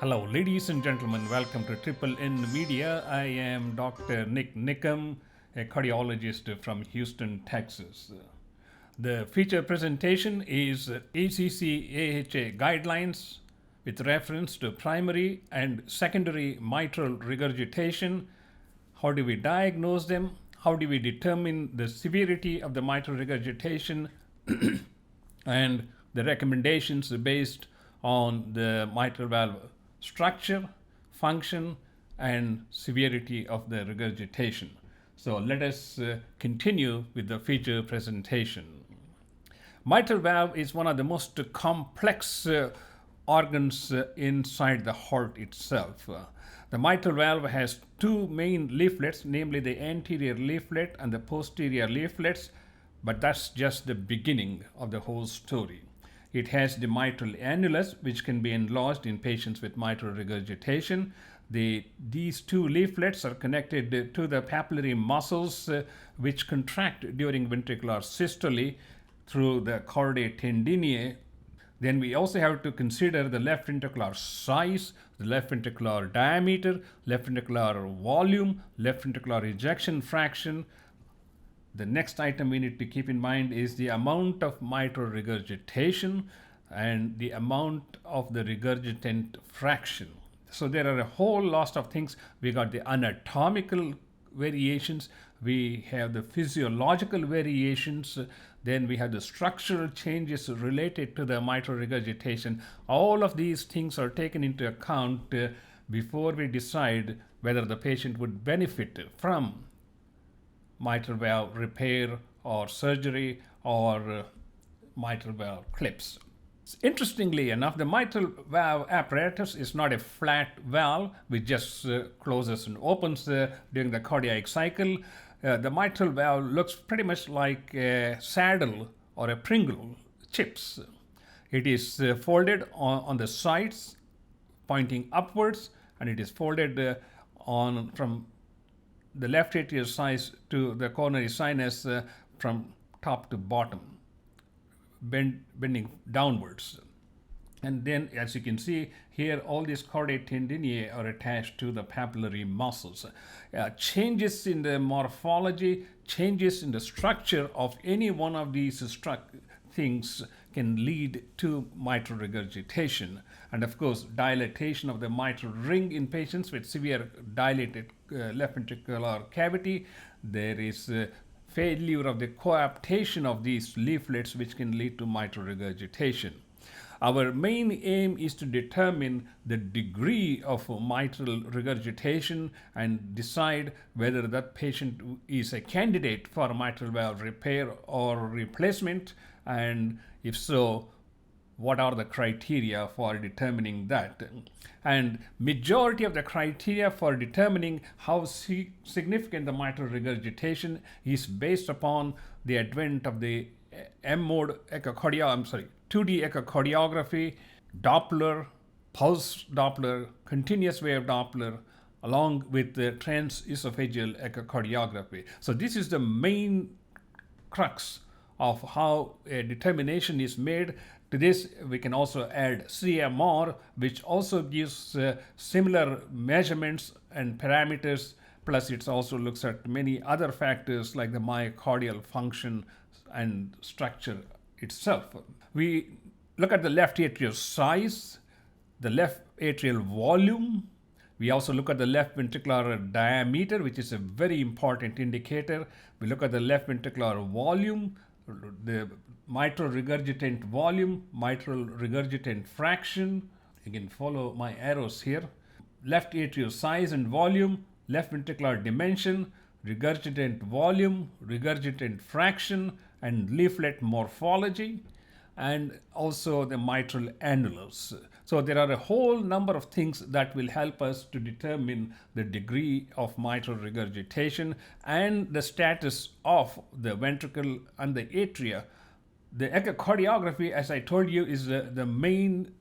Hello, ladies and gentlemen. Welcome to Triple N Media. I am Dr. Nik Nikam, a cardiologist from Houston, Texas. The feature presentation is ACC AHA guidelines with reference to primary and secondary mitral regurgitation. How do we diagnose them? How do we determine the severity of the mitral regurgitation? And the recommendations based on the mitral valve structure, function, and severity of the regurgitation. So let us continue with the feature presentation. Mitral valve is one of the most complex organs inside the heart itself. The mitral valve has two main leaflets, namely the anterior leaflet and the posterior leaflets, but that's just the beginning of the whole story. It has the mitral annulus, which can be enlarged in patients with mitral regurgitation. These two leaflets are connected to the papillary muscles, which contract during ventricular systole through the chordae tendineae. Then we also have to consider the left ventricular size, the left ventricular diameter, left ventricular volume, left ventricular ejection fraction. The next item we need to keep in mind is the amount of mitral regurgitation and the amount of the regurgitant fraction. So there are a whole lot of things. We got the anatomical variations, we have the physiological variations, then we have the structural changes related to the mitral regurgitation. All of these things are taken into account before we decide whether the patient would benefit from mitral valve repair or surgery or mitral valve clips. Interestingly enough, the mitral valve apparatus is not a flat valve which just closes and opens during the cardiac cycle. The mitral valve looks pretty much like a saddle or a Pringle chips. It is folded on the sides, pointing upwards, and it is folded from the left atrial sinus to the coronary sinus from top to bottom, bending downwards. And then, as you can see here, all these chordae tendineae are attached to the papillary muscles. Changes in the morphology, changes in the structure of any one of these things can lead to mitral regurgitation. And of course, dilatation of the mitral ring in patients with severe dilated left ventricular cavity. There is failure of the coaptation of these leaflets, which can lead to mitral regurgitation. Our main aim is to determine the degree of mitral regurgitation and decide whether that patient is a candidate for mitral valve repair or replacement, and if so, what are the criteria for determining that. And majority of the criteria for determining how significant the mitral regurgitation is based upon the advent of the 2D echocardiography, Doppler, pulse Doppler, continuous wave Doppler, along with the transesophageal echocardiography. So this is the main crux of how a determination is made. To this, we can also add CMR, which also gives similar measurements and parameters, plus it also looks at many other factors like the myocardial function and structure itself. We look at the left atrial size, the left atrial volume. We also look at the left ventricular diameter, which is a very important indicator. We look at the left ventricular volume, the mitral regurgitant volume, mitral regurgitant fraction. You can follow my arrows here. Left atrial size and volume, left ventricular dimension, regurgitant volume, regurgitant fraction, and leaflet morphology, and also the mitral annulus. So there are a whole number of things that will help us to determine the degree of mitral regurgitation and the status of the ventricle and the atria. The echocardiography, as I told you, is the main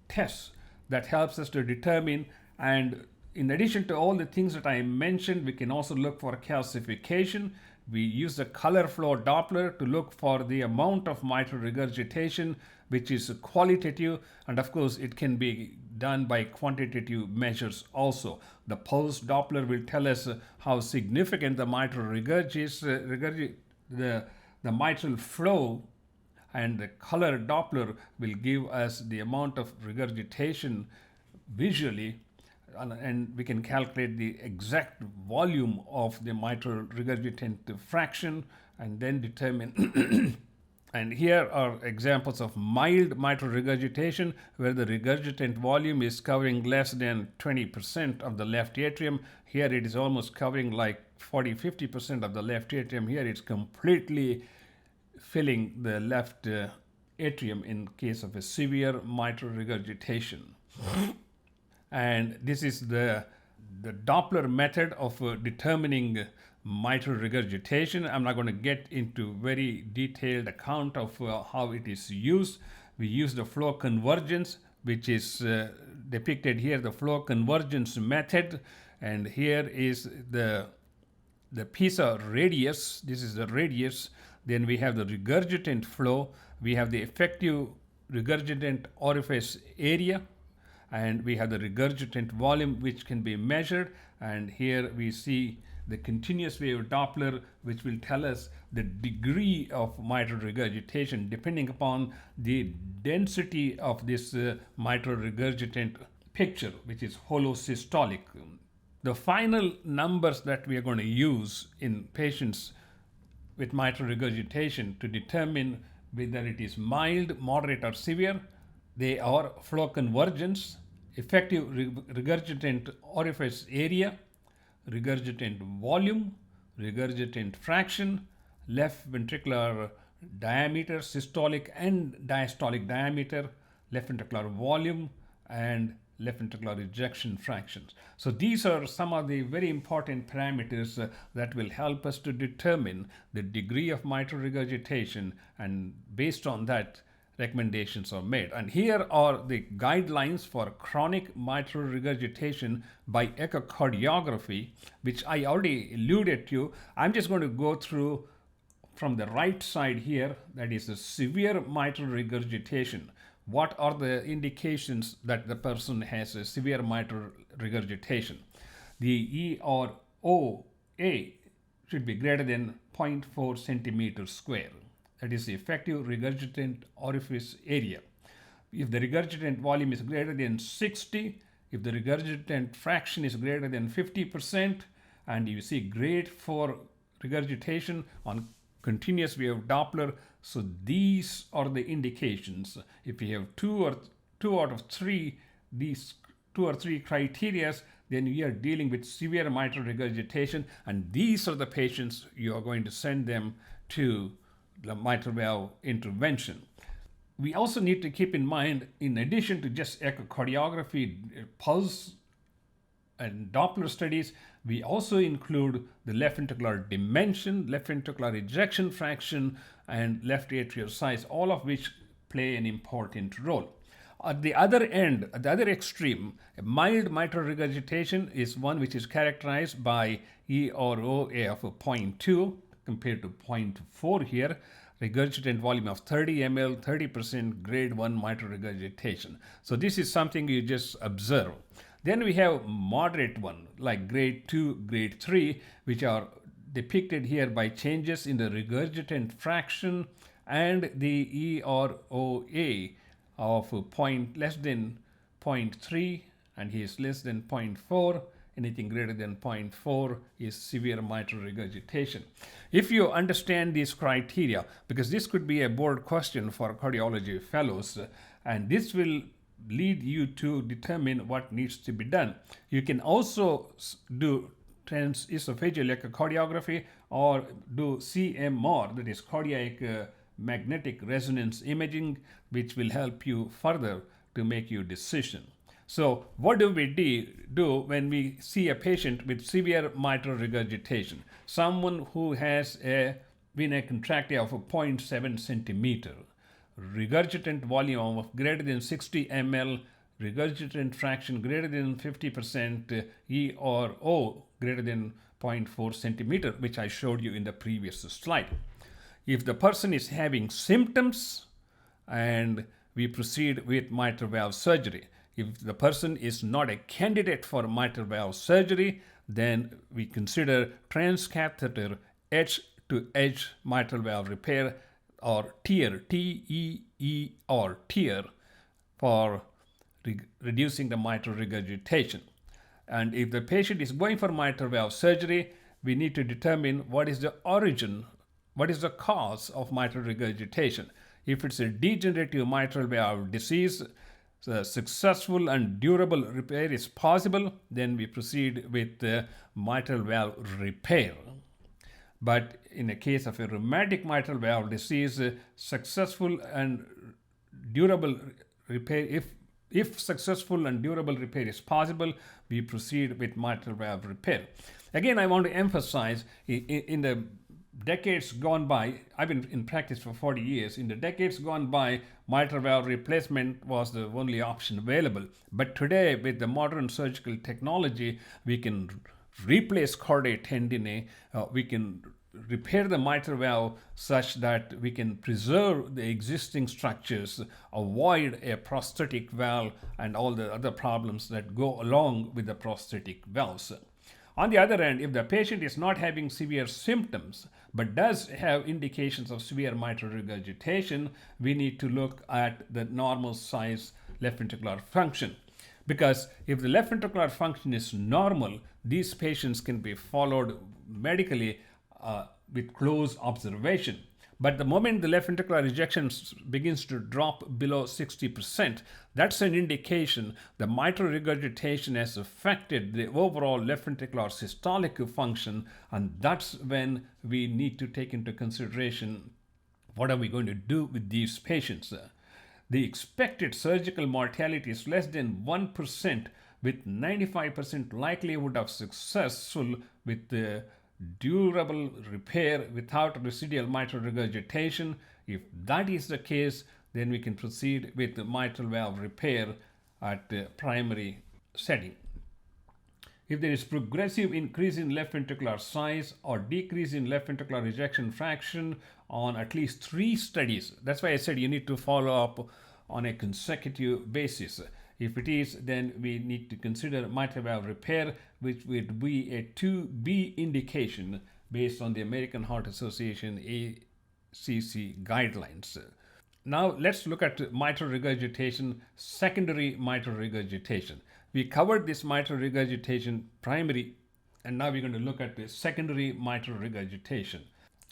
test that helps us to determine, and in addition to all the things that I mentioned, we can also look for calcification. We use the color flow Doppler to look for the amount of mitral regurgitation which is qualitative, and of course it can be done by quantitative measures also. The pulse Doppler will tell us how significant the mitral the mitral flow, and the color Doppler will give us the amount of regurgitation visually, and we can calculate the exact volume of the mitral regurgitant fraction and then determine. And here are examples of mild mitral regurgitation where the regurgitant volume is covering less than 20% of the left atrium. Here it is almost covering like 40-50% of the left atrium. Here it's completely filling the left atrium in case of a severe mitral regurgitation. And this is the Doppler method of determining mitral regurgitation. I'm not going to get into very detailed account of how it is used. We use the flow convergence, which is depicted here, the flow convergence method. And here is the PISA radius. This is the radius. Then we have the regurgitant flow. We have the effective regurgitant orifice area, and we have the regurgitant volume, which can be measured. And here we see the continuous wave Doppler, which will tell us the degree of mitral regurgitation depending upon the density of this mitral regurgitant picture, which is holosystolic. The final numbers that we are going to use in patients with mitral regurgitation to determine whether it is mild, moderate, or severe, they are flow convergence, effective regurgitant orifice area, regurgitant volume, regurgitant fraction, left ventricular diameter, systolic and diastolic diameter, left ventricular volume, and left ventricular ejection fractions. So these are some of the very important parameters that will help us to determine the degree of mitral regurgitation, and based on that, recommendations are made. And here are the guidelines for chronic mitral regurgitation by echocardiography, which I already alluded to. I'm just going to go through from the right side here, that is the severe mitral regurgitation. What are the indications that the person has a severe mitral regurgitation? The EROA should be greater than 0.4 centimeters square. That is the effective regurgitant orifice area. If the regurgitant volume is greater than 60, if the regurgitant fraction is greater than 50%, and you see grade 4 regurgitation on continuous wave Doppler, so these are the indications. If you have two out of three, these 2 or 3 criteria, then we are dealing with severe mitral regurgitation, and these are the patients you are going to send them to the mitral valve intervention. We also need to keep in mind, in addition to just echocardiography, pulse, and Doppler studies, we also include the left ventricular dimension, left ventricular ejection fraction, and left atrial size, all of which play an important role. At the other end, at the other extreme, a mild mitral regurgitation is one which is characterized by EROA of 0.2 compared to 0.4 here, regurgitant volume of 30 ml, 30% grade 1 mitral regurgitation. So this is something you just observe. Then we have moderate one, like grade 2, grade 3, which are depicted here by changes in the regurgitant fraction and the EROA of less than 0.3, and he is less than 0.4. Anything greater than 0.4 is severe mitral regurgitation. If you understand these criteria, because this could be a board question for cardiology fellows, and this will lead you to determine what needs to be done. You can also do transesophageal echocardiography or do CMR, that is cardiac magnetic resonance imaging, which will help you further to make your decision. So what do we do when we see a patient with severe mitral regurgitation? Someone who has a vena contracta of 0.7 centimeter, regurgitant volume of greater than 60 ml, regurgitant fraction greater than 50%, ERO greater than 0.4 centimeter, which I showed you in the previous slide. If the person is having symptoms and we proceed with mitral valve surgery. If the person is not a candidate for mitral valve surgery, then we consider transcatheter edge-to-edge mitral valve repair, or TEER, T-E-E-R, TEER, for reducing the mitral regurgitation. And if the patient is going for mitral valve surgery, we need to determine what is the origin, what is the cause of mitral regurgitation. If it's a degenerative mitral valve disease, successful and durable repair is possible, then we proceed with mitral valve repair. But in a case of a rheumatic mitral valve disease, successful and durable repair, if successful and durable repair is possible, we proceed with mitral valve repair. Again, I want to emphasize, in the decades gone by, I've been in practice for 40 years. In the decades gone by, mitral valve replacement was the only option available. But today, with the modern surgical technology, we can replace chordae tendineae, we can repair the mitral valve such that we can preserve the existing structures, avoid a prosthetic valve and all the other problems that go along with the prosthetic valves. On the other hand, if the patient is not having severe symptoms but does have indications of severe mitral regurgitation, we need to look at the normal size left ventricular function. Because if the left ventricular function is normal, these patients can be followed medically with close observation. But the moment the left ventricular ejection begins to drop below 60%, that's an indication the mitral regurgitation has affected the overall left ventricular systolic function, and that's when we need to take into consideration what are we going to do with these patients. The expected surgical mortality is less than 1%, with 95% likelihood of successful with the durable repair without residual mitral regurgitation. If that is the case, then we can proceed with the mitral valve repair at the primary setting. If there is progressive increase in left ventricular size or decrease in left ventricular ejection fraction on at least 3 studies, that's why I said you need to follow up on a consecutive basis. If it is, then we need to consider mitral valve repair, which would be a 2B indication based on the American Heart Association ACC guidelines. Now let's look at mitral regurgitation, secondary mitral regurgitation. We covered this mitral regurgitation primary, and now we're going to look at the secondary mitral regurgitation.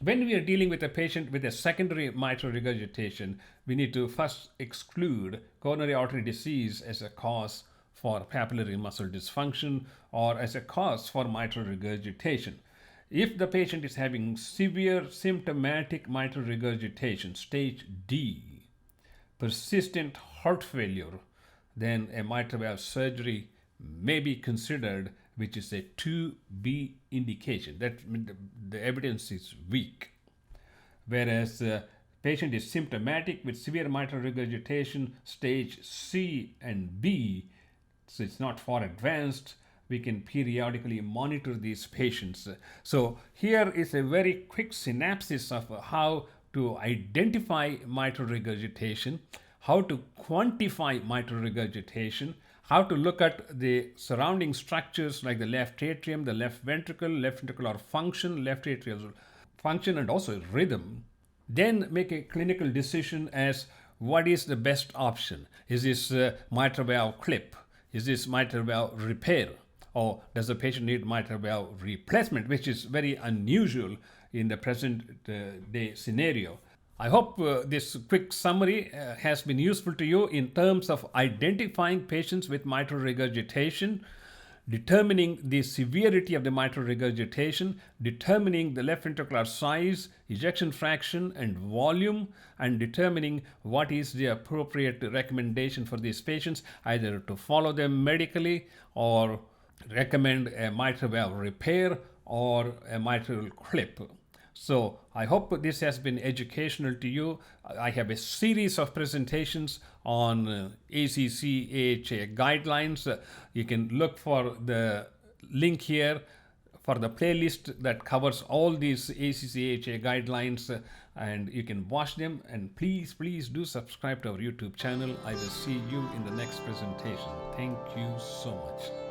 When we are dealing with a patient with a secondary mitral regurgitation, we need to first exclude coronary artery disease as a cause for papillary muscle dysfunction or as a cause for mitral regurgitation. If the patient is having severe symptomatic mitral regurgitation, stage D, persistent heart failure, then a mitral valve surgery may be considered, which is a 2B indication. That the evidence is weak. Whereas the patient is symptomatic with severe mitral regurgitation, stage C and B, so it's not far advanced, we can periodically monitor these patients. So here is a very quick synopsis of how to identify mitral regurgitation, how to quantify mitral regurgitation, how to look at the surrounding structures like the left atrium, the left ventricle, left ventricular function, left atrial function, and also rhythm. Then make a clinical decision as what is the best option. Is this mitral valve clip? Is this mitral valve repair? Or does the patient need mitral valve replacement, which is very unusual in the present day scenario. I hope this quick summary has been useful to you in terms of identifying patients with mitral regurgitation, determining the severity of the mitral regurgitation, determining the left ventricular size, ejection fraction, and volume, and determining what is the appropriate recommendation for these patients, either to follow them medically or recommend a mitral valve repair or a mitral clip. So I hope this has been educational to you. I have a series of presentations on ACC AHA guidelines. You can look for the link here for the playlist that covers all these ACC/AHA guidelines, and you can watch them. And please do subscribe to our YouTube channel. I will see you in the next presentation. Thank you so much.